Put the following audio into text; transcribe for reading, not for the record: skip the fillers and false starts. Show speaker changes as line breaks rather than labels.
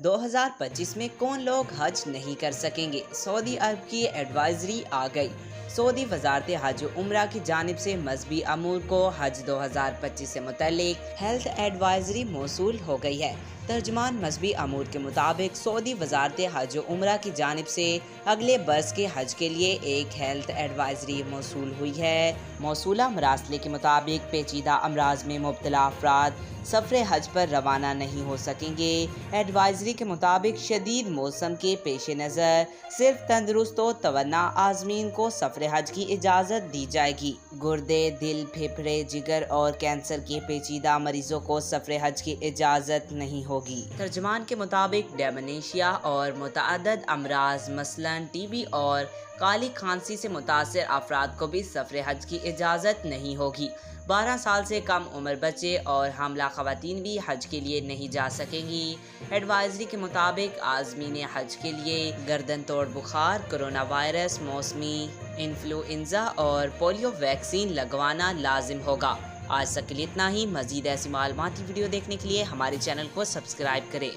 2025 में कौन लोग हज नहीं कर सकेंगे। सऊदी अरब की एडवाइजरी आ गई। सऊदी वजारत हज उम्रा की जानिब से मजहबी अमूर को हज 2025 से मुतल्लिक हेल्थ एडवाइजरी मौसूल हो गई है। तर्जमान मजहबी अमूर के मुताबिक सऊदी वजारत हज उम्रा की जानिब से अगले बरस के हज के लिए एक हेल्थ एडवाइजरी मौसूल हुई है। मौसूला मरासले के मुताबिक पेचीदा अमराज में मुब्तला अफराद सफ़र हज पर रवाना नहीं हो सकेंगे। एडवाइजरी के मुताबिक शदीद मौसम के पेश नज़र सिर्फ तंदुरुस्त व तवन्ना आज़मीन को सफ़र हज की इजाज़त दी जाएगी। गुर्दे, दिल, फेफड़े, जिगर और कैंसर के पेचीदा मरीजों को सफ़र हज की इजाज़त नहीं होगी। तर्जमान के मुताबिक डेमनेशिया और मुतअद्दिद अमराज मसलन टीबी और काली खांसी से मुतासर अफराद को भी सफ़र हज की इजाज़त नहीं होगी। 12 साल से कम उम्र बच्चे और हमला ख़वातीन भी हज के लिए नहीं जा सकेंगी। एडवाइजरी के मुताबिक आज़मीन हज के लिए गर्दन तोड़ बुखार, कोरोना वायरस, मौसमी इन्फ्लुएंजा और पोलियो वैक्सीन लगवाना लाजिम होगा। आज तक के लिए इतना ही। मज़ीद ऐसी मालूमाती वीडियो देखने के लिए हमारे चैनल को सब्सक्राइब करें।